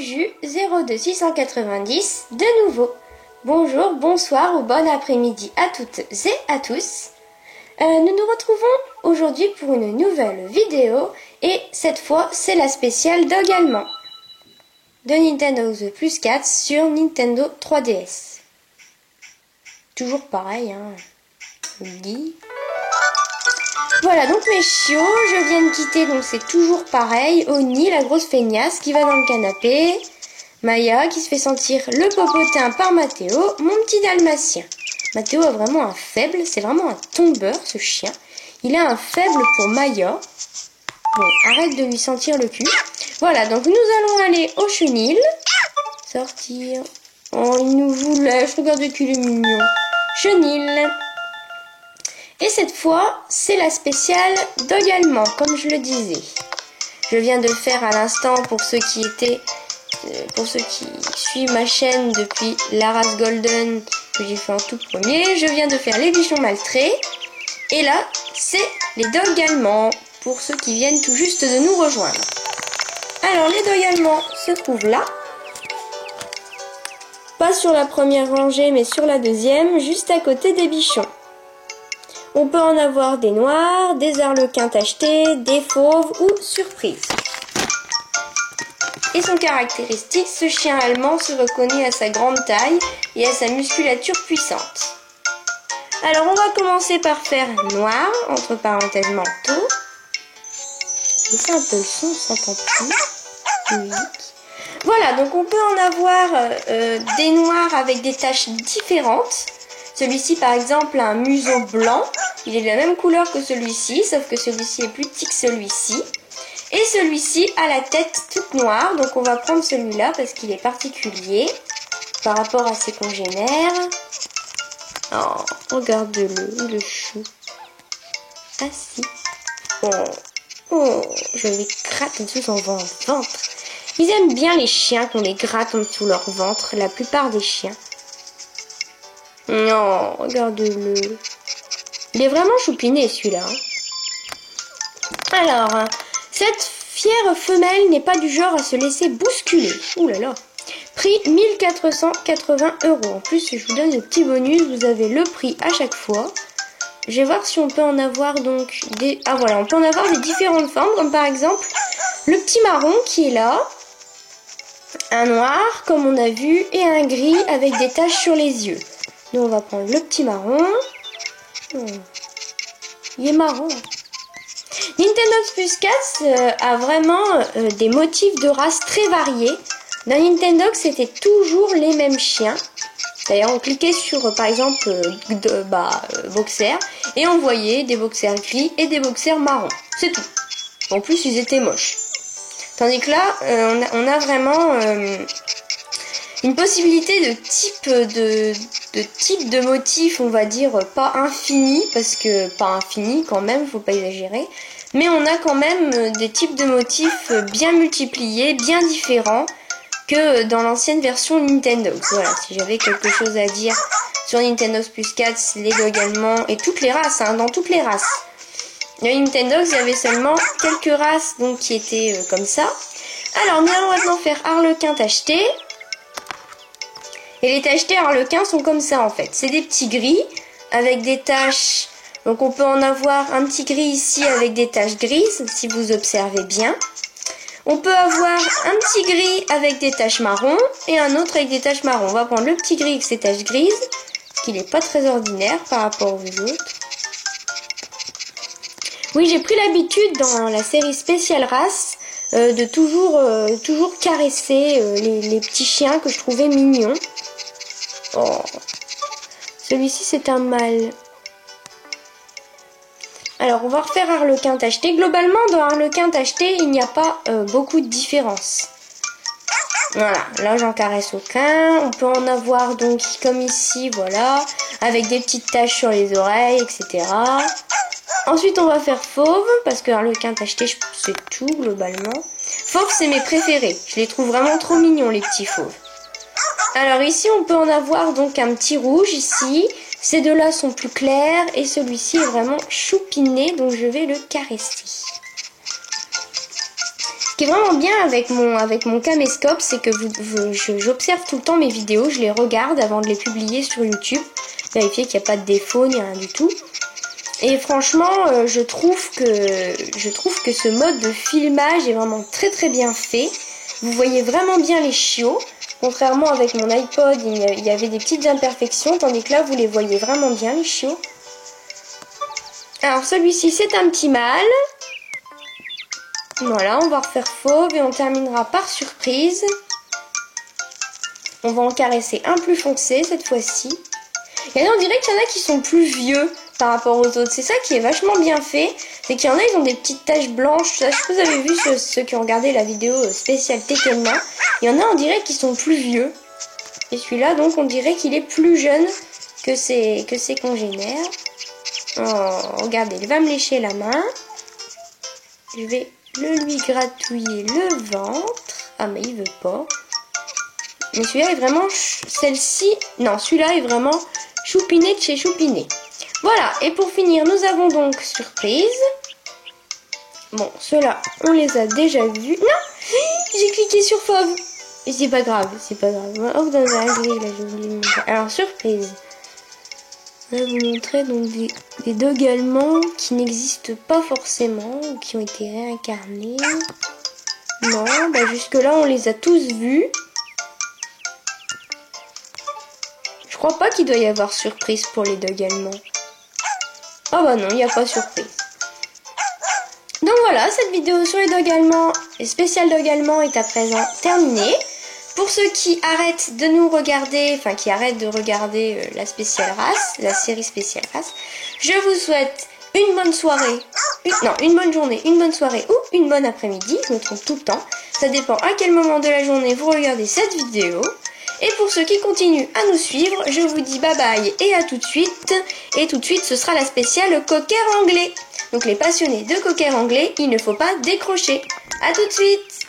Juju02690 de nouveau. Bonjour, bonsoir ou bon après-midi à toutes et à tous. Nous nous retrouvons aujourd'hui pour une nouvelle vidéo et cette fois c'est la spéciale Dog allemand de Nintendo The Plus 4 sur Nintendo 3DS. Toujours pareil, hein, je vous le dis. Voilà donc mes chiots, je viens de quitter, donc c'est toujours pareil. Oni, la grosse feignasse qui va dans le canapé. Maya qui se fait sentir le popotin par Mathéo, mon petit dalmatien. Mathéo a vraiment un faible, c'est vraiment un tombeur ce chien. Il a un faible pour Maya. Bon, arrête de lui sentir le cul. Voilà, donc nous allons aller au chenil. Sortir. Oh, il nous vous lèche, regardez qu'il est mignon. Chenil. Et cette fois, c'est la spéciale Dog allemand, comme je le disais. Je viens de faire à l'instant, pour ceux qui suivent ma chaîne depuis la race Golden, que j'ai fait en tout premier, je viens de faire les bichons maltraits. Et là, c'est les dogs allemands, pour ceux qui viennent tout juste de nous rejoindre. Alors, les dogs allemands se trouvent là. Pas sur la première rangée, mais sur la deuxième, juste à côté des bichons. On peut en avoir des noirs, des arlequins tachetés, des fauves ou surprises. Et son caractéristique, ce chien allemand se reconnaît à sa grande taille et à sa musculature puissante. Alors on va commencer par faire noir, entre parenthèses manteau. C'est un peu le son, on s'entend plus. Musique. Voilà, donc on peut en avoir des noirs avec des taches différentes. Celui-ci par exemple a un museau blanc, il est de la même couleur que celui-ci, sauf que celui-ci est plus petit que celui-ci. Et celui-ci a la tête toute noire, donc on va prendre celui-là parce qu'il est particulier par rapport à ses congénères. Oh, regarde-le, le chou. Ah si. Oh, je les gratte en dessous son ventre. Ils aiment bien les chiens qu'on les gratte en dessous leur ventre, la plupart des chiens. Non, regarde-le. Il est vraiment choupiné celui-là. Alors, cette fière femelle n'est pas du genre à se laisser bousculer. Ouh là là. Prix 1480 €. En plus, je vous donne le petit bonus, vous avez le prix à chaque fois. Je vais voir si on peut en avoir donc des... Ah voilà, on peut en avoir des différentes formes, comme par exemple le petit marron qui est là. Un noir, comme on a vu, et un gris avec des taches sur les yeux. Nous, on va prendre le petit marron. Il est marrant. Nintendo Plus 4 a vraiment des motifs de race très variés. Dans Nintendo, c'était toujours les mêmes chiens. D'ailleurs, on cliquait sur, par exemple, boxers, et on voyait des boxers gris et des boxers marrons. C'est tout. En plus, ils étaient moches. Tandis que là, on a vraiment une possibilité de type de motif, on va dire, pas infini, parce que pas infini quand même, faut pas exagérer. Mais on a quand même des types de motifs bien multipliés, bien différents que dans l'ancienne version Nintendo. Voilà, si j'avais quelque chose à dire sur Nintendo Plus 4, les dogs allemands et toutes les races, hein, dans toutes les races. Dans Nintendo, il y avait seulement quelques races donc qui étaient comme ça. Alors, nous allons maintenant faire harlequin tacheté. Et les tachetés harlequins sont comme ça en fait. C'est des petits gris avec des taches. Donc on peut en avoir un petit gris ici avec des taches grises, si vous observez bien. On peut avoir un petit gris avec des taches marron et un autre avec des taches marron. On va prendre le petit gris avec ses taches grises, parce qu'il n'est pas très ordinaire par rapport aux autres. Oui, j'ai pris l'habitude dans la série spéciale race de toujours caresser les petits chiens que je trouvais mignons. Oh, celui-ci c'est un mâle. Alors on va refaire harlequin tacheté. Globalement dans harlequin tacheté il n'y a pas beaucoup de différence. Voilà, là j'en caresse aucun. On peut en avoir donc comme ici, voilà, avec des petites taches sur les oreilles, etc. Ensuite on va faire fauve, parce que harlequin tacheté c'est tout globalement. Fauve c'est mes préférés, je les trouve vraiment trop mignons les petits fauves. Alors ici on peut en avoir donc un petit rouge ici, ces deux-là sont plus clairs et celui-ci est vraiment choupiné donc je vais le caresser. Ce qui est vraiment bien avec mon caméscope, c'est que j'observe tout le temps mes vidéos, je les regarde avant de les publier sur YouTube, vérifier qu'il n'y a pas de défaut ni rien du tout. Et franchement, je trouve que ce mode de filmage est vraiment très très bien fait. Vous voyez vraiment bien les chiots. Contrairement avec mon iPod, il y avait des petites imperfections, tandis que là, vous les voyez vraiment bien, les chiots. Alors celui-ci, c'est un petit mâle. Voilà, on va refaire fauve et on terminera par surprise. On va en caresser un plus foncé cette fois-ci. Et là, on dirait qu'il y en a qui sont plus vieux par rapport aux autres. C'est ça qui est vachement bien fait. C'est qu'il y en a, ils ont des petites taches blanches. Je sais pas si vous avez vu ceux qui ont regardé la vidéo spéciale Tekkenma. Il y en a, on dirait qu'ils sont plus vieux. Et celui-là, donc, on dirait qu'il est plus jeune que ses congénères. Oh, regardez, il va me lécher la main. Je vais lui gratouiller le ventre. Ah, mais il veut pas. Mais celui-là est vraiment... Celle-ci... Non, celui-là est vraiment choupiné de chez choupiné. Voilà, et pour finir, nous avons donc surprise. Bon, ceux-là, on les a déjà vus. Non, j'ai cliqué sur fauve. Et c'est pas grave, c'est pas grave. Oh, là, j'ai oublié de montrer. Alors, surprise. Je vais vous montrer donc des dogs allemands qui n'existent pas forcément, ou qui ont été réincarnés. Non, bah jusque-là, on les a tous vus. Je crois pas qu'il doit y avoir surprise pour les dogs allemands. Ah bah non, il n'y a pas surprise. Donc voilà, cette vidéo sur les dogs allemands, les spéciales dogs allemands est à présent terminée. Pour ceux qui arrêtent de nous regarder, enfin qui arrêtent de regarder la spéciale race, la série spéciale race, je vous souhaite une bonne soirée, une bonne journée, une bonne soirée ou une bonne après-midi, je me trompe tout le temps. Ça dépend à quel moment de la journée vous regardez cette vidéo. Et pour ceux qui continuent à nous suivre, je vous dis bye bye et à tout de suite. Et tout de suite, ce sera la spéciale cocker anglais. Donc les passionnés de cocker anglais, il ne faut pas décrocher. À tout de suite.